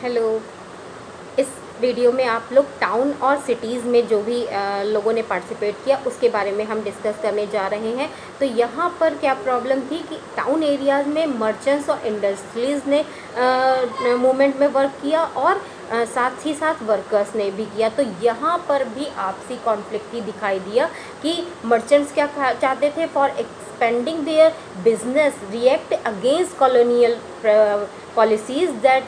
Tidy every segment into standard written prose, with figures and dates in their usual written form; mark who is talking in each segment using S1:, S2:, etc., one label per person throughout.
S1: Hello. इस video में आप लोग टाउन और सिटीज़ में जो भी लोगों ने पार्टिसिपेट किया उसके बारे में हम डिस्कस करने जा रहे हैं। तो यहाँ पर क्या प्रॉब्लम थी कि टाउन एरियाज़ में मर्चेंट्स और इंडस्ट्रीज़ ने मूवमेंट में वर्क किया और साथ ही साथ वर्कर्स ने भी किया। तो यहाँ पर भी आपसी कॉन्फ्लिक्ट ही दिखाई दिया कि मर्चेंट्स क्या चाहते थे, for expanding their business react against colonial policies that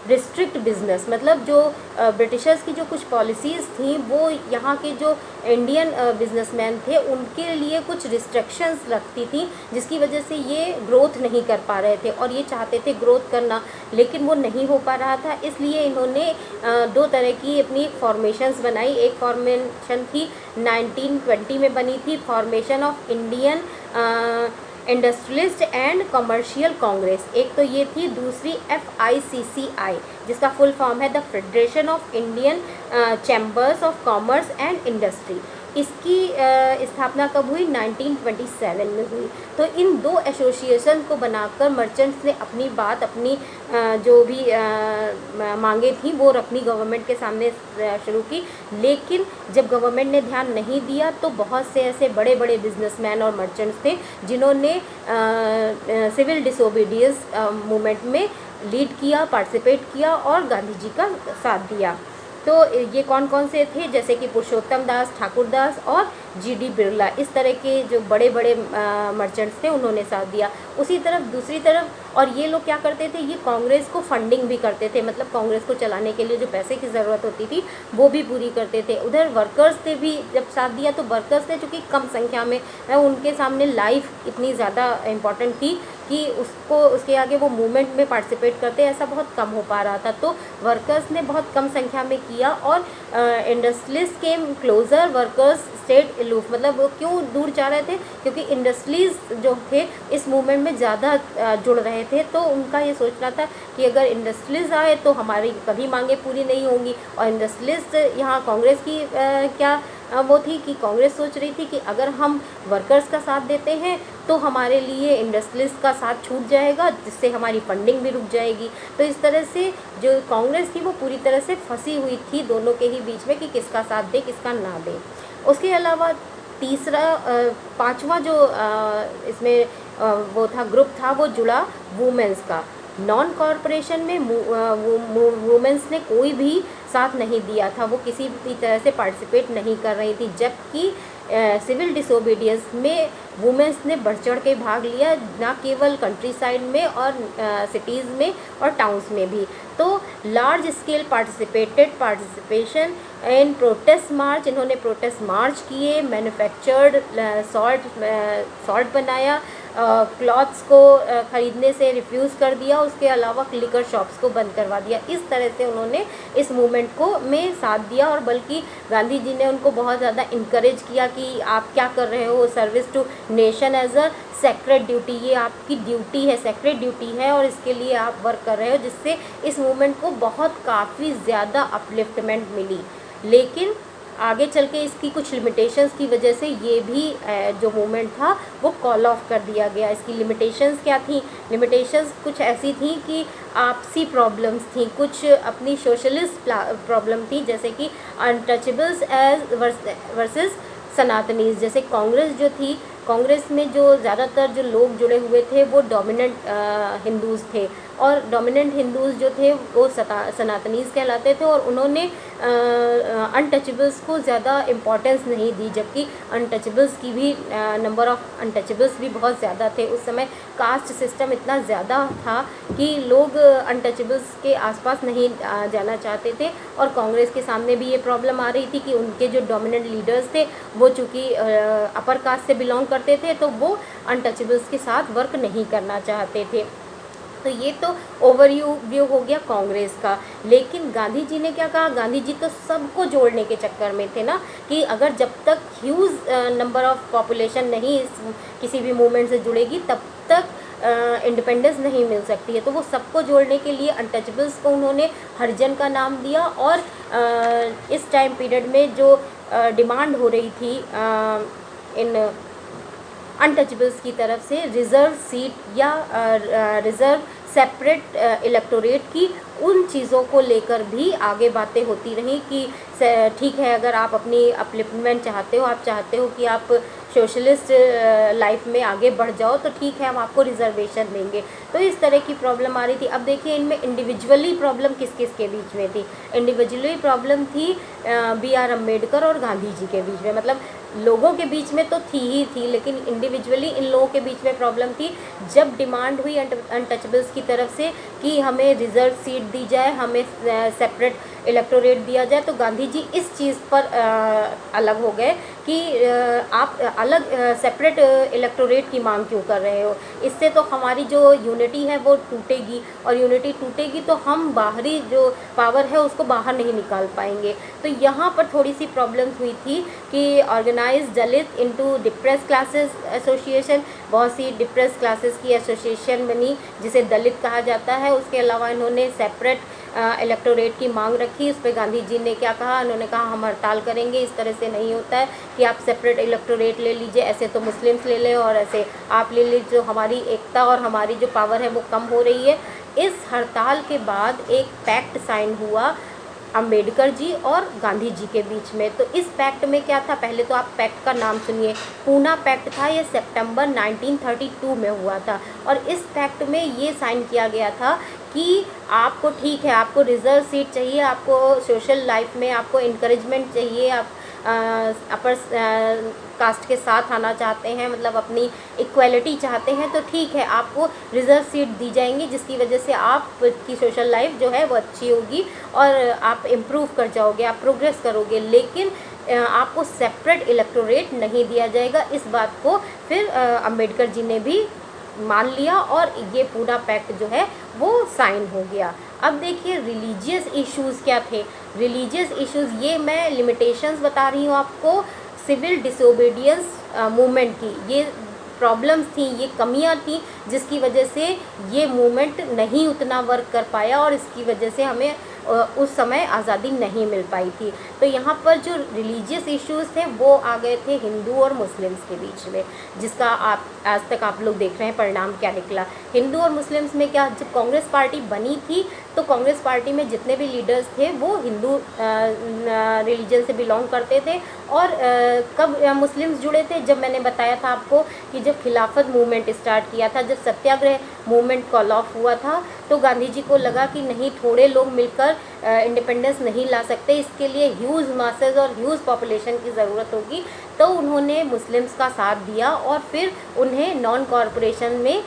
S1: restrict business. मतलब जो ब्रिटिशर्स की जो कुछ पॉलिसीज़ थी वो यहाँ के जो इंडियन बिजनेसमैन थे उनके लिए कुछ रिस्ट्रिक्शंस रखती थी, जिसकी वजह से ये ग्रोथ नहीं कर पा रहे थे और ये चाहते थे ग्रोथ करना, लेकिन वो नहीं हो पा रहा था। इसलिए इन्होंने दो तरह की अपनी फॉर्मेशंस बनाई। एक फॉर्मेशन थी 1920 में बनी थी, formation of Indian industrialist and commercial Congress. एक तो ये थी, दूसरी FICCI, जिसका फुल फॉर्म है the federation of Indian chambers of commerce and industry. इसकी स्थापना कब हुई? 1927 में हुई। तो इन दो एसोसिएशन को बनाकर मर्चेंट्स ने अपनी बात, अपनी जो भी मांगे थी वो रखनी गवर्नमेंट के सामने शुरू की। लेकिन जब गवर्नमेंट ने ध्यान नहीं दिया तो बहुत से ऐसे बड़े बड़े बिजनेसमैन और मर्चेंट्स थे जिन्होंने सिविल डिसोबीडियंस मूवमेंट में लीड किया, पार्टिसिपेट किया और गांधी जी का साथ दिया। तो ये कौन कौन से थे? जैसे कि पुरुषोत्तम दास, ठाकुर दास और GD बिरला। इस तरह के जो बड़े बड़े मर्चेंट्स थे उन्होंने साथ दिया। उसी तरफ दूसरी तरफ, और ये लोग क्या करते थे, ये कांग्रेस को फंडिंग भी करते थे, मतलब कांग्रेस को चलाने के लिए जो पैसे की ज़रूरत होती थी वो भी पूरी करते थे। उधर वर्कर्स ने भी जब साथ दिया तो वर्कर्स ने, चूँकि कम संख्या में, उनके सामने लाइफ इतनी ज़्यादा इम्पॉर्टेंट थी कि उसके आगे वो मूवमेंट में पार्टिसिपेट करते ऐसा बहुत कम हो पा रहा था। तो वर्कर्स ने बहुत कम संख्या में किया और इंडस्ट्रीज केम क्लोज़र, वर्कर्स स्टेट अलूफ। मतलब वो क्यों दूर जा रहे थे? क्योंकि इंडस्ट्रीज जो थे इस मूवमेंट में ज़्यादा जुड़ रहे थे। तो उनका ये सोचना था कि अगर इंडस्ट्रीज आए तो हमारी कभी मांगे पूरी नहीं होंगी। और इंडस्ट्रीज यहाँ कांग्रेस की क्या वो थी कि कांग्रेस सोच रही थी कि अगर हम वर्कर्स का साथ देते हैं तो हमारे लिए इंडस्ट्रीज का साथ छूट जाएगा, जिससे हमारी फंडिंग भी रुक जाएगी। तो इस तरह से जो कांग्रेस थी वो पूरी तरह से फंसी हुई थी दोनों के ही बीच में कि किसका साथ दे किसका ना दे। उसके अलावा तीसरा पांचवा जो इसमें वो था, ग्रुप था, वो जुड़ा वुमेंस का। नॉन कॉरपोरेशन में वुमेंस ने कोई भी साथ नहीं दिया था, वो किसी भी तरह से पार्टिसिपेट नहीं कर रही थी। जबकि सिविल डिसोबीडियंस में वुमेंस ने बढ़ चढ़ के भाग लिया, ना केवल कंट्री साइड में और सिटीज़ में और टाउन्स में भी। तो large scale participation in protest march, इन्होंने प्रोटेस्ट मार्च किए, मैन्युफैक्चर्ड सॉल्ट बनाया, क्लॉथ्स को ख़रीदने से रिफ्यूज़ कर दिया, उसके अलावा लिकर शॉप्स को बंद करवा दिया। इस तरह से उन्होंने इस मूवमेंट को में साथ दिया और बल्कि गांधी जी ने उनको बहुत ज़्यादा इनकरेज किया कि आप क्या कर रहे हो, service to nation as a sacred duty, ये आपकी ड्यूटी है, सेक्रेड ड्यूटी है और इसके लिए आप वर्क कर रहे हो, जिससे इस मूवमेंट को बहुत काफ़ी ज़्यादा अपलिफ्टमेंट मिली। लेकिन आगे चल के इसकी कुछ लिमिटेशंस की वजह से ये भी जो मूवमेंट था वो कॉल ऑफ कर दिया गया। इसकी लिमिटेशंस क्या थी? लिमिटेशंस कुछ ऐसी थी कि आपसी प्रॉब्लम्स थी, कुछ अपनी सोशलिस्ट प्रॉब्लम थी, जैसे कि अनटचेबल्स एज वर्सेस सनातनीज। जैसे कांग्रेस जो थी, कांग्रेस में जो ज़्यादातर जो लोग जुड़े हुए थे वो डोमिनेंट हिंदूज़ थे और डोमिनेंट हिंदूज़ जो थे वो सनातनीज़ कहलाते थे और उन्होंने अनटचेबल्स को ज़्यादा इम्पोर्टेंस नहीं दी, जबकि अनटचेबल्स की भी नंबर ऑफ़ अनटचेबल्स भी बहुत ज़्यादा थे। उस समय कास्ट सिस्टम इतना ज़्यादा था कि लोग अनटचेबल्स के आसपास नहीं जाना चाहते थे और कांग्रेस के सामने भी ये प्रॉब्लम आ रही थी कि उनके जो डोमिनेंट लीडर्स थे वो चूँकि अपर कास्ट से बिलोंग करते थे तो वो अनटचेबल्स के साथ वर्क नहीं करना चाहते थे। तो ये तो ओवरव्यू हो गया कांग्रेस का। लेकिन गांधी जी ने क्या कहा? गांधी जी तो सबको जोड़ने के चक्कर में थे ना, कि अगर जब तक ह्यूज नंबर ऑफ पॉपुलेशन नहीं किसी भी मूवमेंट से जुड़ेगी तब तक इंडिपेंडेंस नहीं मिल सकती है। तो वो सबको जोड़ने के लिए अनटचेबल्स को उन्होंने हरिजन का नाम दिया और इस टाइम पीरियड में जो डिमांड हो रही थी इन अनटचेबल्स की तरफ से रिज़र्व सीट या रिज़र्व सेपरेट इलेक्टोरेट की, उन चीज़ों को लेकर भी आगे बातें होती रहीं कि ठीक है, अगर आप अपनी अपलिफ्टमेंट चाहते हो, आप चाहते हो कि आप सोशलिस्ट लाइफ में आगे बढ़ जाओ, तो ठीक है, हम आपको रिजर्वेशन देंगे। तो इस तरह की प्रॉब्लम आ रही थी। अब देखिए इनमें इंडिविजुअली प्रॉब्लम किस किस के बीच में थी। इंडिविजुअली प्रॉब्लम थी BR अम्बेडकर और गांधी जी के बीच में, मतलब लोगों के बीच में तो थी ही थी, लेकिन इंडिविजुअली इन लोगों के बीच में प्रॉब्लम थी। जब डिमांड हुई अनटचेबल्स की तरफ से कि हमें रिजर्व सीट दी जाए, हमें सेपरेट इलेक्टोरेट दिया जाए, तो गांधी जी इस चीज़ पर अलग हो गए कि आप अलग सेपरेट इलेक्टोरेट की मांग क्यों कर रहे हो। इससे तो हमारी जो यूनिटी है वो टूटेगी, और यूनिटी टूटेगी तो हम बाहरी जो पावर है उसको बाहर नहीं निकाल पाएंगे। तो यहाँ पर थोड़ी सी प्रॉब्लम हुई थी कि ऑर्गेनाइज दलित इनटू डिप्रेस क्लासेस एसोसिएशन, बहुत सी डिप्रेस क्लासेस की एसोसिएशन बनी जिसे दलित कहा जाता है। उसके अलावा इन्होंने सेपरेट इलेक्टोरेट की मांग रखी। उस पर गांधी जी ने क्या कहा, उन्होंने कहा हम हड़ताल करेंगे, इस तरह से नहीं होता है कि आप सेपरेट इलेक्टोरेट ले लीजिए, ऐसे तो मुस्लिम्स ले लें और ऐसे आप ले लीजिए, जो हमारी एकता और हमारी जो पावर है वो कम हो रही है। इस हड़ताल के बाद एक पैक्ट साइन हुआ अंबेडकर जी और गांधी जी के बीच में। तो इस पैक्ट में क्या था, पहले तो आप पैक्ट का नाम सुनिए, पूना पैक्ट था। ये सितंबर 1932 में हुआ था, और इस पैक्ट में ये साइन किया गया था कि आपको ठीक है, आपको रिजर्व सीट चाहिए, आपको सोशल लाइफ में आपको इनकरेजमेंट चाहिए, आप अपर कास्ट के साथ आना चाहते हैं, मतलब अपनी इक्वलिटी चाहते हैं, तो ठीक है, आपको रिजर्व सीट दी जाएंगी, जिसकी वजह से आपकी सोशल लाइफ जो है वो अच्छी होगी और आप इम्प्रूव कर जाओगे, आप प्रोग्रेस करोगे। लेकिन आपको सेपरेट इलेक्टोरेट नहीं दिया जाएगा। इस बात को फिर अंबेडकर जी ने भी मान लिया और ये पूरा पैक्ट जो है वो साइन हो गया। अब देखिए रिलीजियस इश्यूज़ क्या थे। रिलीजियस इश्यूज़, ये मैं लिमिटेशंस बता रही हूँ आपको सिविल डिसोबीडियंस मूवमेंट की। ये प्रॉब्लम्स थी, ये कमियां थी, जिसकी वजह से ये मूवमेंट नहीं उतना वर्क कर पाया और इसकी वजह से हमें उस समय आज़ादी नहीं मिल पाई थी। तो यहाँ पर जो रिलीजियस इश्यूज़ थे वो आ गए थे हिंदू और मुस्लिम्स के बीच में, जिसका आप आज तक आप लोग देख रहे हैं परिणाम क्या निकला। हिंदू और मुस्लिम्स में क्या, जब कांग्रेस पार्टी बनी थी तो कांग्रेस पार्टी में जितने भी लीडर्स थे वो हिंदू रिलीजन से बिलोंग करते थे। और कब मुस्लिम्स जुड़े थे, जब मैंने बताया था आपको कि जब खिलाफत मूवमेंट स्टार्ट किया था, जब सत्याग्रह मूवमेंट कॉल ऑफ हुआ था, तो गांधी जी को लगा कि नहीं, थोड़े लोग मिलकर इंडिपेंडेंस नहीं ला सकते, इसके लिए ह्यूज मासेस और ह्यूज पॉपुलेशन की ज़रूरत होगी। तो उन्होंने मुस्लिम्स का साथ दिया और फिर उन्हें नॉन कॉरपोरेशन में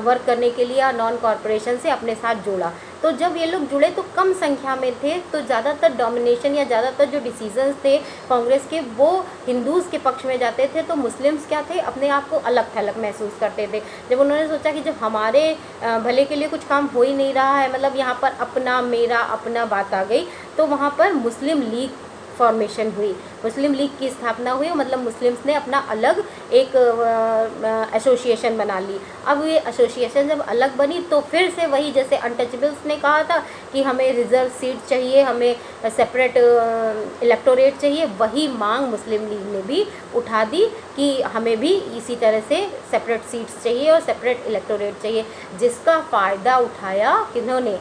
S1: वर्क करने के लिए नॉन कॉरपोरेशन से अपने साथ जोड़ा। तो जब ये लोग जुड़े तो कम संख्या में थे, तो ज़्यादातर डोमिनेशन या ज़्यादातर जो डिसीजंस थे कांग्रेस के वो हिंदूज़ के पक्ष में जाते थे। तो मुस्लिम्स क्या थे, अपने आप को अलग थलग महसूस करते थे। जब उन्होंने सोचा कि जब हमारे भले के लिए कुछ काम हो ही नहीं रहा है, मतलब यहाँ पर अपना मेरा अपना बात आ गई, तो वहाँ पर मुस्लिम लीग फॉर्मेशन हुई, मुस्लिम लीग की स्थापना हुई, मतलब मुस्लिम्स ने अपना अलग एक एसोसिएशन बना ली। अब ये एसोसिएशन जब अलग बनी तो फिर से वही, जैसे अनटचेबल्स ने कहा था कि हमें रिजर्व सीट चाहिए, हमें सेपरेट इलेक्टोरेट चाहिए, वही मांग मुस्लिम लीग ने भी उठा दी कि हमें भी इसी तरह से सेपरेट सीट्स चाहिए और सेपरेट इलेक्टोरेट चाहिए, जिसका फ़ायदा उठाया किन्होंने,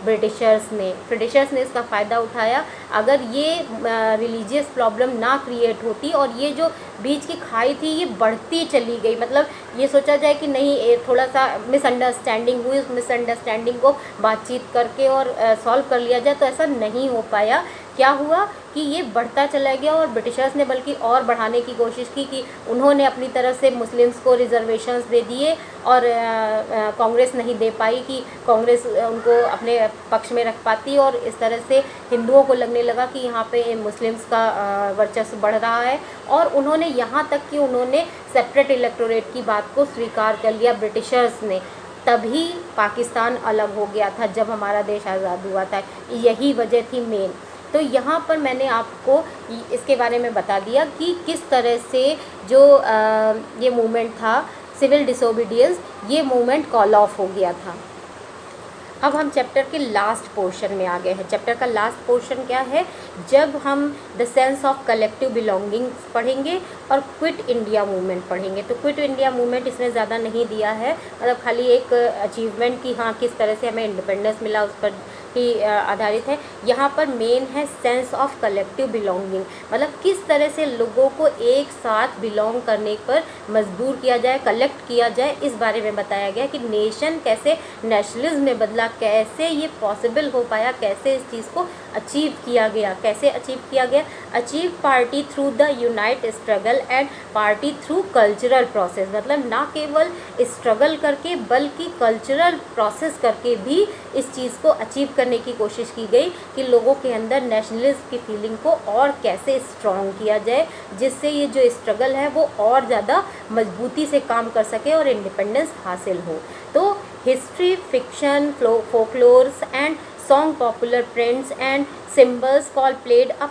S1: ब्रिटिशर्स ने इसका फ़ायदा उठाया। अगर ये रिलीजियस प्रॉब्लम ना क्रिएट होती और ये जो बीच की खाई थी ये बढ़ती चली गई, मतलब ये सोचा जाए कि नहीं, थोड़ा सा मिसअंडरस्टैंडिंग हुई, उस मिसअंडरस्टैंडिंग को बातचीत करके और सॉल्व कर लिया जाए, तो ऐसा नहीं हो पाया। क्या हुआ कि ये बढ़ता चला गया और ब्रिटिशर्स ने बल्कि और बढ़ाने की कोशिश की कि उन्होंने अपनी तरफ से मुस्लिम्स को रिजर्वेशंस दे दिए और कांग्रेस नहीं दे पाई कि कांग्रेस उनको अपने पक्ष में रख पाती, और इस तरह से हिंदुओं को लगने लगा कि यहाँ पे मुस्लिम्स का वर्चस्व बढ़ रहा है। और उन्होंने यहाँ तक कि उन्होंने सेपरेट इलेक्टोरेट की बात को स्वीकार कर लिया ब्रिटिशर्स ने। तभी पाकिस्तान अलग हो गया था जब हमारा देश आज़ाद हुआ था, यही वजह थी मेन। तो यहाँ पर मैंने आपको इसके बारे में बता दिया कि किस तरह से जो ये मूवमेंट था सिविल डिसोबीडियंस, ये मूवमेंट कॉल ऑफ हो गया था। अब हम चैप्टर के लास्ट पोर्शन में आ गए हैं। चैप्टर का लास्ट पोर्शन क्या है, जब हम the sense of collective belongings पढ़ेंगे और क्विट इंडिया मूवमेंट पढ़ेंगे। तो क्विट इंडिया मूवमेंट इसमें ज़्यादा नहीं दिया है, मतलब खाली एक अचीवमेंट की हाँ किस तरह से हमें इंडिपेंडेंस मिला उस पर ही आधारित है। यहाँ पर मेन है सेंस ऑफ कलेक्टिव बिलोंगिंग, मतलब किस तरह से लोगों को एक साथ बिलोंग करने पर मजबूर किया जाए, कलेक्ट किया जाए, इस बारे में बताया गया कि नेशन कैसे नेशनलिज्म में बदला, कैसे ये पॉसिबल हो पाया, कैसे इस चीज़ को अचीव किया गया, कैसे अचीव किया गया। Achieve party through the unite struggle and party through cultural process, मतलब ना केवल स्ट्रगल करके बल्कि कल्चरल प्रोसेस करके भी इस चीज़ को अचीव करने की कोशिश की गई कि लोगों के अंदर नेशनलिज्म की फीलिंग को और कैसे स्ट्रॉन्ग किया जाए, जिससे ये जो स्ट्रगल है वो और ज़्यादा मजबूती से काम कर सके और इंडिपेंडेंस हासिल हो। तो history, fiction, folklores and song, popular prints and symbols call played a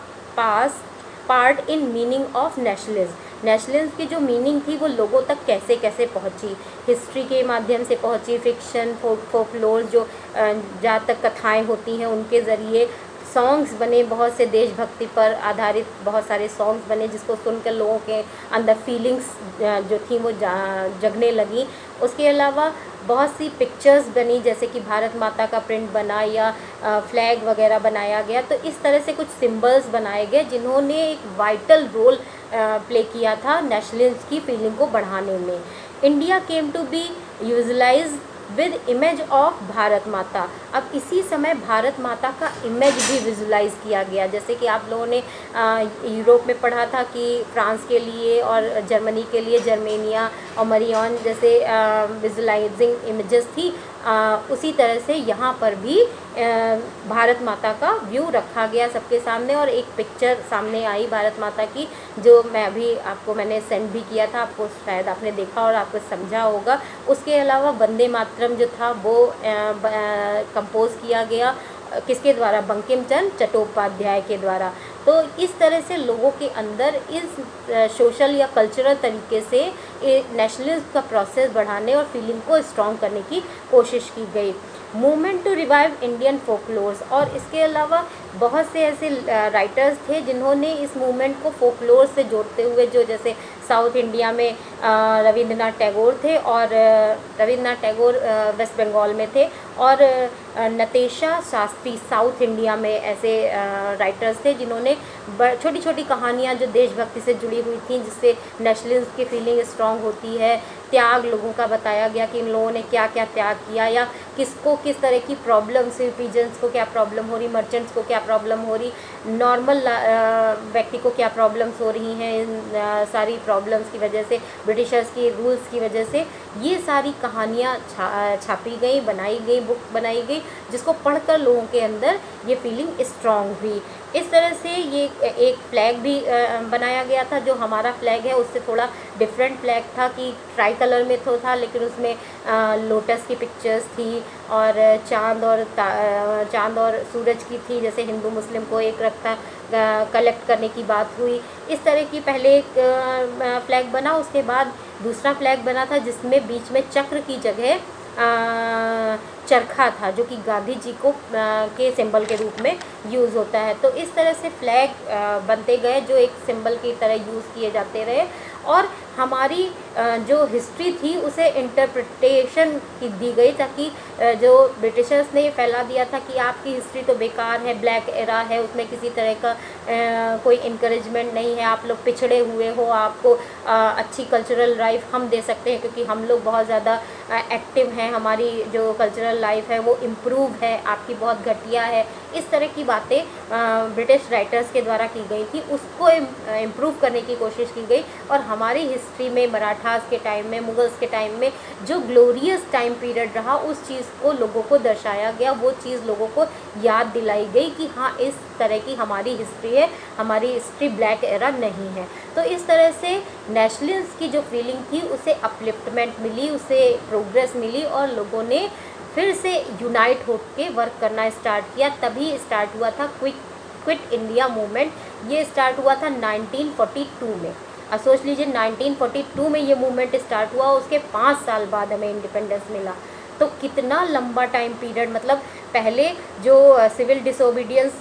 S1: part in meaning of nationalism. Nationalism की जो मीनिंग थी वो लोगों तक कैसे कैसे पहुंची, हिस्ट्री के माध्यम से पहुंची, फिक्शन, फोकलोर जो जहाँ तक कथाएं होती हैं उनके ज़रिए, सॉन्ग्स बने, बहुत से देशभक्ति पर आधारित बहुत सारे सॉन्ग्स बने जिसको सुनकर लोगों के अंदर फीलिंग्स जो थी वो जगने लगी। उसके अलावा बहुत सी पिक्चर्स बनी, जैसे कि भारत माता का प्रिंट बना या फ्लैग वगैरह बनाया गया। तो इस तरह से कुछ सिंबल्स बनाए गए जिन्होंने एक वाइटल रोल प्ले किया था नेशनलिज्म की फीलिंग को बढ़ाने में। India came to be visualised with image of Bharat Mata. अब इसी समय भारत माता का इमेज भी विजुलाइज किया गया, जैसे कि आप लोगों ने यूरोप में पढ़ा था कि फ्रांस के लिए और जर्मनी के लिए जर्मेनिया और मरियन जैसे विजुलाइजिंग इमेजेस थी, उसी तरह से यहाँ पर भी भारत माता का व्यू रखा गया सबके सामने और एक पिक्चर सामने आई भारत माता की, जो मैं अभी मैंने सेंड भी किया था आपको, शायद आपने देखा और आपको समझा होगा। उसके अलावा वंदे मातरम जो था वो कंपोज किया गया किसके द्वारा, बंकिम चंद्र चट्टोपाध्याय के द्वारा। तो इस तरह से लोगों के अंदर इस सोशल या कल्चरल तरीके से नेशनलिज्म का प्रोसेस बढ़ाने और फीलिंग को स्ट्रॉन्ग करने की कोशिश की गई। Movement to revive Indian folklores, और इसके अलावा बहुत से ऐसे राइटर्स थे जिन्होंने इस मूवमेंट को फोकलोर से जोड़ते हुए, जो जैसे साउथ इंडिया में रविंद्रनाथ टैगोर थे, और रविंद्रनाथ टैगोर वेस्ट बंगाल में थे, और नतेशा शास्त्री साउथ इंडिया में ऐसे राइटर्स थे जिन्होंने छोटी छोटी कहानियाँ जो देशभक्ति से जुड़ी हुई थी, जिससे नेशनलिज्म की फीलिंग स्ट्रॉन्ग होती है। त्याग लोगों का बताया गया कि इन लोगों ने क्या क्या त्याग किया, या किसको किस तरह की प्रॉब्लम्स हुई, पीजेंट्स को क्या प्रॉब्लम हो रही, मर्चेंट्स को क्या प्रॉब्लम हो रही, नॉर्मल व्यक्ति को क्या प्रॉब्लम्स हो रही हैं, इन सारी प्रॉब्लम्स की वजह से, ब्रिटिशर्स की रूल्स की वजह से। ये सारी कहानियाँ छापी गई, बनाई गई, बुक बनाई गई, जिसको पढ़कर लोगों के अंदर ये फीलिंग स्ट्रॉन्ग हुई। इस तरह से ये एक फ्लैग भी बनाया गया था, जो हमारा फ्लैग है उससे थोड़ा डिफरेंट फ्लैग था कि ट्राई कलर में तो था, लेकिन उसमें लोटस की पिक्चर्स थी और चांद और सूरज की थी, जैसे हिंदू मुस्लिम को एक रखता कलेक्ट करने की बात हुई। इस तरह की पहले एक फ्लैग बना, उसके बाद दूसरा फ्लैग बना था जिसमें बीच में चक्र की जगह चरखा था, जो कि गांधी जी को के सिंबल के रूप में यूज़ होता है। तो इस तरह से फ्लैग बनते गए जो एक सिंबल की तरह यूज़ किए जाते रहे, और हमारी जो हिस्ट्री थी उसे इंटरप्रिटेशन की दी गई, ताकि जो ब्रिटिशर्स ने फैला दिया था कि आपकी हिस्ट्री तो बेकार है, ब्लैक एरा है, उसमें किसी तरह का कोई इनकरेजमेंट नहीं है, आप लोग पिछड़े हुए हो, आपको अच्छी कल्चरल लाइफ हम दे सकते हैं क्योंकि हम लोग बहुत ज़्यादा एक्टिव हैं, हमारी जो कल्चरल लाइफ है वो इम्प्रूव है, आपकी बहुत घटिया है। इस तरह की बातें ब्रिटिश राइटर्स के द्वारा की गई थी, उसको इम्प्रूव करने की कोशिश की गई। और हमारी हिस्ट्री में मराठास के टाइम में, मुगल्स के टाइम में जो ग्लोरियस टाइम पीरियड रहा, उस चीज़ को लोगों को दर्शाया गया, वो चीज़ लोगों को याद दिलाई गई कि हाँ इस तरह की हमारी हिस्ट्री है, हमारी हिस्ट्री ब्लैक एरा नहीं है। तो इस तरह से नेशनलिज्म की जो फीलिंग थी उसे अपलिफ्टमेंट मिली, उसे प्रोग्रेस मिली, और लोगों ने फिर से यूनाइट होकर वर्क करना स्टार्ट किया। तभी स्टार्ट हुआ था क्विट इंडिया मूवमेंट। ये स्टार्ट हुआ था 1942 में। अब सोच लीजिए 1942 में ये मूवमेंट स्टार्ट हुआ, उसके 5 साल बाद हमें इंडिपेंडेंस मिला। तो कितना लंबा टाइम पीरियड, मतलब पहले जो सिविल डिसोबीडियंस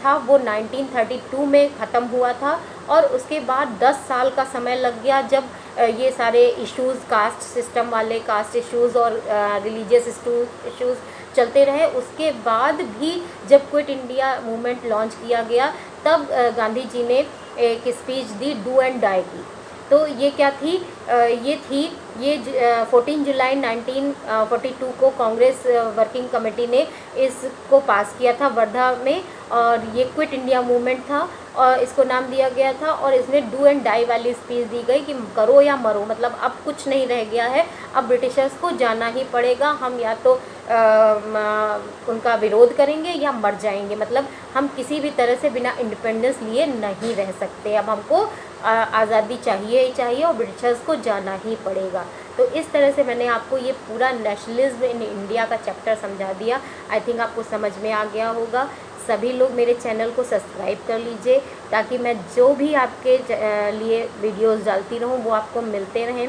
S1: था वो 1932 में ख़त्म हुआ था, और उसके बाद 10 साल का समय लग गया जब ये सारे इश्यूज़, कास्ट सिस्टम वाले कास्ट इश्यूज़ और रिलीजियस इश्यूज़ चलते रहे। उसके बाद भी जब क्विट इंडिया मूवमेंट लॉन्च किया गया तब गांधी जी ने एक स्पीच दी, डू एंड डाई की। तो ये क्या थी, ये 14 जुलाई 1942 को कांग्रेस वर्किंग कमेटी ने इसको पास किया था वर्धा में, और ये क्विट इंडिया मूवमेंट था और इसको नाम दिया गया था। और इसमें डू एंड डाई वाली स्पीच दी गई कि करो या मरो, मतलब अब कुछ नहीं रह गया है, अब ब्रिटिशर्स को जाना ही पड़ेगा, हम या तो उनका विरोध करेंगे या मर जाएंगे, मतलब हम किसी भी तरह से बिना इंडिपेंडेंस लिए नहीं रह सकते, अब हमको आज़ादी चाहिए ही चाहिए और ब्रिटिशर्स को जाना ही पड़ेगा। तो इस तरह से मैंने आपको ये पूरा नेशनलिज्म इन इंडिया का चैप्टर समझा दिया। आई थिंक आपको समझ में आ गया होगा। सभी लोग मेरे चैनल को सब्सक्राइब कर लीजिए ताकि मैं जो भी आपके लिए वीडियोस डालती रहूं वो आपको मिलते रहें।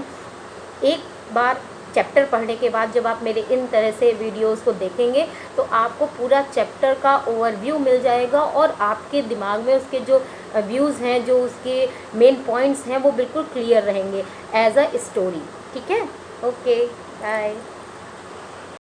S1: एक बार चैप्टर पढ़ने के बाद जब आप मेरे इन तरह से वीडियोस को देखेंगे तो आपको पूरा चैप्टर का ओवरव्यू मिल जाएगा और आपके दिमाग में उसके जो व्यूज़ हैं, जो उसके मेन पॉइंट्स हैं, वो बिल्कुल क्लियर रहेंगे एज अ स्टोरी। ठीक है, ओके, बाय।